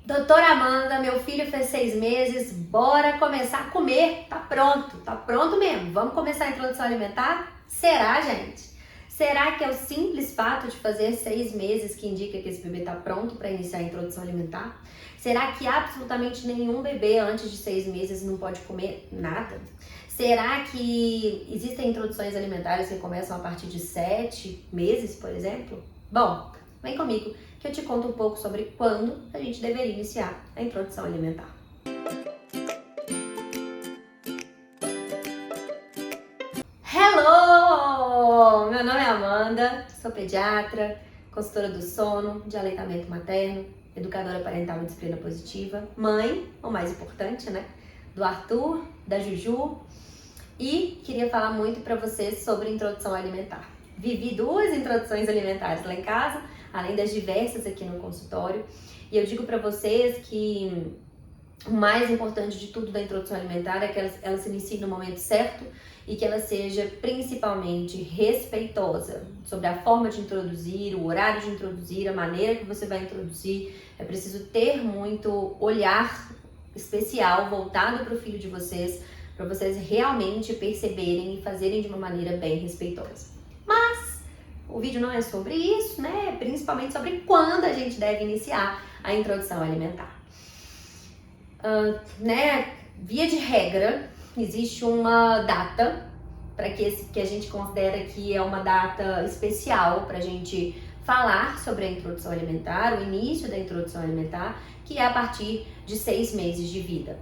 Doutora Amanda, meu filho fez 6 meses, bora começar a comer. Tá pronto mesmo. Vamos começar a introdução alimentar? Será, gente? Será que é o simples fato de fazer 6 meses que indica que esse bebê tá pronto para iniciar a introdução alimentar? Será que absolutamente nenhum bebê antes de 6 meses não pode comer nada? Será que existem introduções alimentares que começam a partir de 7 meses, por exemplo? Bom, vem comigo que eu te conto um pouco sobre quando a gente deveria iniciar a introdução alimentar. Hello! Meu nome é Amanda, sou pediatra, consultora do sono, de aleitamento materno, educadora parental em disciplina positiva, mãe, o mais importante, né? Do Arthur, da Juju, e queria falar muito para vocês sobre introdução alimentar. Vivi 2 introduções alimentares lá em casa, além das diversas aqui no consultório, e eu digo para vocês que o mais importante de tudo da introdução alimentar é que ela se inicie no momento certo e que ela seja principalmente respeitosa sobre a forma de introduzir, o horário de introduzir, a maneira que você vai introduzir. É preciso ter muito olhar especial voltado para o filho de vocês, para vocês realmente perceberem e fazerem de uma maneira bem respeitosa. Mas o vídeo não é sobre isso, né? É principalmente sobre quando a gente deve iniciar a introdução alimentar. Via de regra, existe uma data para que a gente considera que é uma data especial para a gente falar sobre a introdução alimentar, o início da introdução alimentar, que é a partir de 6 meses de vida.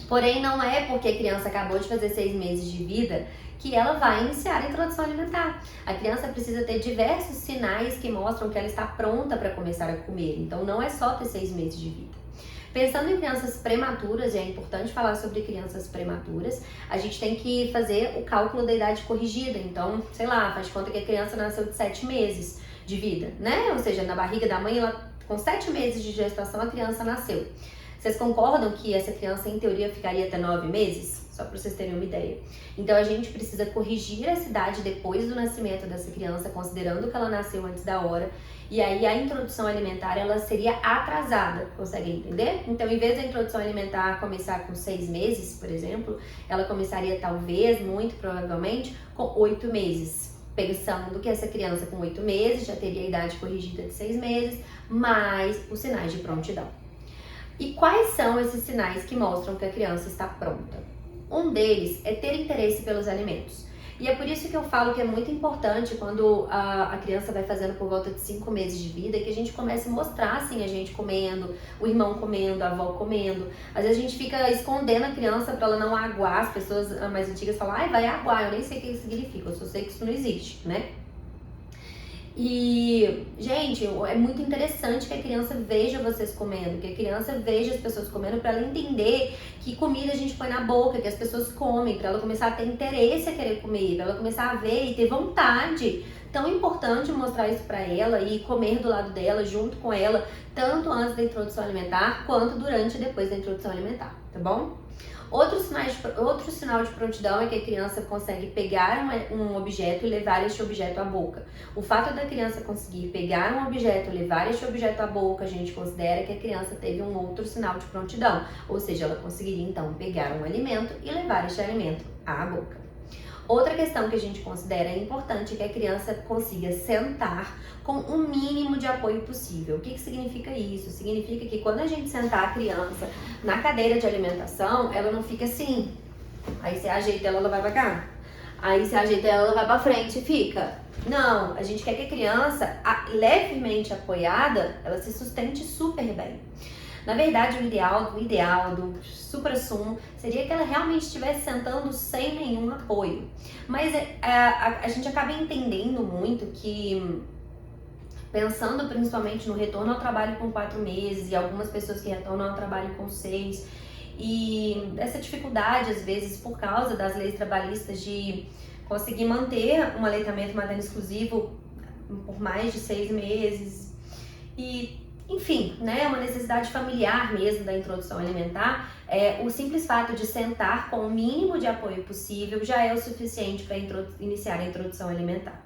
Porém, não é porque a criança acabou de fazer 6 meses de vida que ela vai iniciar a introdução alimentar. A criança precisa ter diversos sinais que mostram que ela está pronta para começar a comer. Então, não é só ter 6 meses de vida. Pensando em crianças prematuras, e é importante falar sobre crianças prematuras, a gente tem que fazer o cálculo da idade corrigida. Então, sei lá, faz de conta que a criança nasceu de 7 meses de vida, né? Ou seja, na barriga da mãe, com 7 meses de gestação, a criança nasceu. Vocês concordam que essa criança, em teoria, ficaria até 9 meses? Só para vocês terem uma ideia. Então, a gente precisa corrigir essa idade depois do nascimento dessa criança, considerando que ela nasceu antes da hora. E aí, a introdução alimentar, ela seria atrasada. Conseguem entender? Então, em vez da introdução alimentar começar com 6 meses, por exemplo, ela começaria, talvez, muito provavelmente, com 8 meses. Pensando que essa criança com 8 meses já teria a idade corrigida de 6 meses, mais os sinais de prontidão. E quais são esses sinais que mostram que a criança está pronta? Um deles é ter interesse pelos alimentos. E é por isso que eu falo que é muito importante quando a criança vai fazendo por volta de 5 meses de vida, que a gente comece a mostrar assim, a gente comendo, o irmão comendo, a avó comendo. Às vezes a gente fica escondendo a criança para ela não aguar. As pessoas mais antigas falam, ai, vai aguar, eu nem sei o que isso significa, eu só sei que isso não existe, né? E, gente, é muito interessante que a criança veja vocês comendo, que a criança veja as pessoas comendo para ela entender que comida a gente põe na boca, que as pessoas comem, para ela começar a ter interesse a querer comer, para ela começar a ver e ter vontade. Tão importante mostrar isso para ela e comer do lado dela, junto com ela, tanto antes da introdução alimentar, quanto durante e depois da introdução alimentar, tá bom? Outro sinal de prontidão é que a criança consegue pegar um objeto e levar este objeto à boca. O fato da criança conseguir pegar um objeto e levar este objeto à boca, a gente considera que a criança teve um outro sinal de prontidão. Ou seja, ela conseguiria então pegar um alimento e levar este alimento à boca. Outra questão que a gente considera importante é que a criança consiga sentar com o mínimo de apoio possível. O que significa isso? Significa que quando a gente sentar a criança na cadeira de alimentação, ela não fica assim. Aí você ajeita ela vai pra cá. Aí você ajeita ela vai pra frente e fica. Não, a gente quer que a criança, levemente apoiada, ela se sustente super bem. Na verdade, o ideal do supra-sumo seria que ela realmente estivesse sentando sem nenhum apoio. Mas a gente acaba entendendo muito que, pensando principalmente no retorno ao trabalho com 4 meses e algumas pessoas que retornam ao trabalho com 6, e essa dificuldade, às vezes, por causa das leis trabalhistas de conseguir manter um aleitamento materno exclusivo por mais de 6 meses e enfim, né, uma necessidade familiar mesmo da introdução alimentar, o simples fato de sentar com o mínimo de apoio possível já é o suficiente para iniciar a introdução alimentar.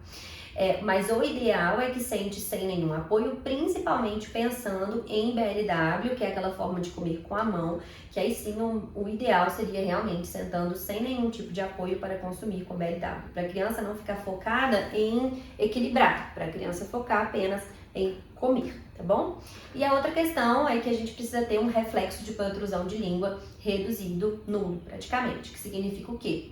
Mas o ideal é que sente sem nenhum apoio, principalmente pensando em BLW, que é aquela forma de comer com a mão, que aí sim o ideal seria realmente sentando sem nenhum tipo de apoio para consumir com BLW, para a criança não ficar focada em equilibrar, para a criança focar apenas em comer, tá bom? E a outra questão é que a gente precisa ter um reflexo de protrusão de língua reduzido, nulo praticamente, que significa o quê?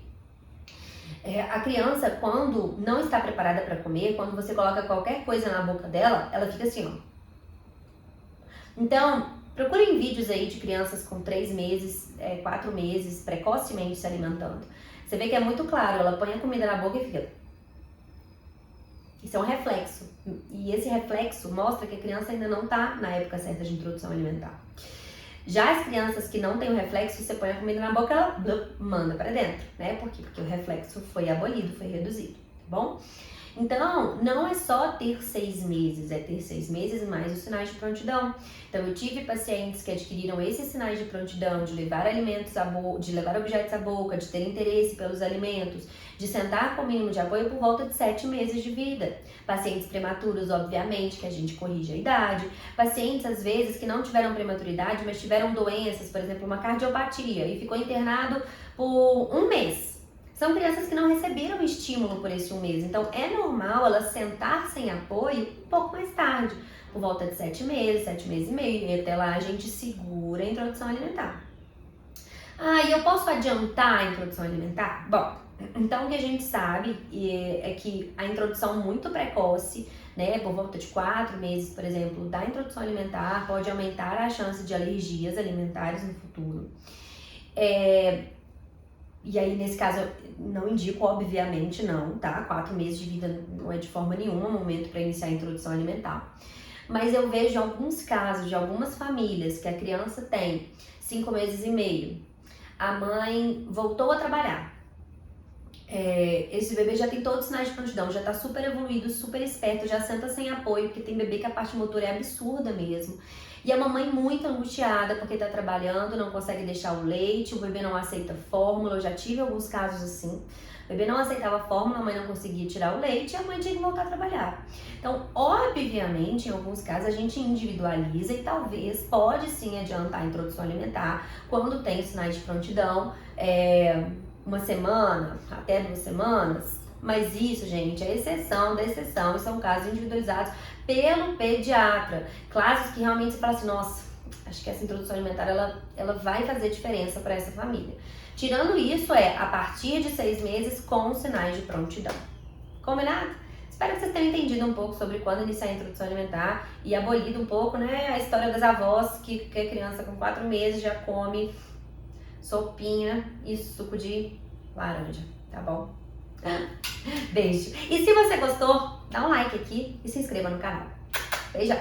A criança, quando não está preparada para comer, quando você coloca qualquer coisa na boca dela, ela fica assim, ó. Então, procurem vídeos aí de crianças com 3 meses, 4 meses, precocemente se alimentando. Você vê que é muito claro, ela põe a comida na boca e fica... Isso é um reflexo. E esse reflexo mostra que a criança ainda não está na época certa de introdução alimentar. Já as crianças que não têm o reflexo, você põe a comida na boca, ela manda para dentro, né? Por quê? Porque o reflexo foi abolido, foi reduzido, tá bom? Então, não é só ter 6 meses, é ter 6 meses mais os sinais de prontidão. Então, eu tive pacientes que adquiriram esses sinais de prontidão, de levar alimentos à boca, de levar objetos à boca, de ter interesse pelos alimentos, de sentar com o mínimo de apoio por volta de 7 meses de vida. Pacientes prematuros, obviamente, que a gente corrige a idade. Pacientes, às vezes, que não tiveram prematuridade, mas tiveram doenças, por exemplo, uma cardiopatia, e ficou internado por 1 mês. São crianças que não receberam estímulo por esse 1 mês. Então, é normal elas sentar sem apoio um pouco mais tarde, por volta de 7 meses, 7 meses e meio. E até lá a gente segura a introdução alimentar. E eu posso adiantar a introdução alimentar? Bom, então o que a gente sabe é que a introdução muito precoce, né, por volta de 4 meses, por exemplo, da introdução alimentar, pode aumentar a chance de alergias alimentares no futuro. E aí, nesse caso, eu não indico, obviamente, não, tá? 4 meses de vida não é de forma nenhuma momento para iniciar a introdução alimentar. Mas eu vejo alguns casos de algumas famílias que a criança tem 5 meses e meio, a mãe voltou a trabalhar. Esse bebê já tem todos os sinais de prontidão, já tá super evoluído, super esperto, já senta sem apoio, porque tem bebê que a parte motora é absurda mesmo. E a mamãe muito angustiada porque tá trabalhando, não consegue deixar o leite, o bebê não aceita fórmula, eu já tive alguns casos assim. O bebê não aceitava fórmula, a mãe não conseguia tirar o leite e a mãe tinha que voltar a trabalhar. Então, obviamente, em alguns casos a gente individualiza e talvez pode sim adiantar a introdução alimentar quando tem sinais de prontidão, 1 semana, até 2 semanas. Mas isso, gente, é exceção da exceção e são casos individualizados pelo pediatra. Casos que realmente você fala assim, nossa, acho que essa introdução alimentar ela vai fazer diferença para essa família. Tirando isso, a partir de 6 meses com sinais de prontidão. Combinado? Espero que vocês tenham entendido um pouco sobre quando iniciar a introdução alimentar e abolido um pouco, né, a história das avós que a criança com 4 meses já come sopinha e suco de laranja, tá bom? Beijo! E se você gostou, dá um like aqui e se inscreva no canal. Beijão!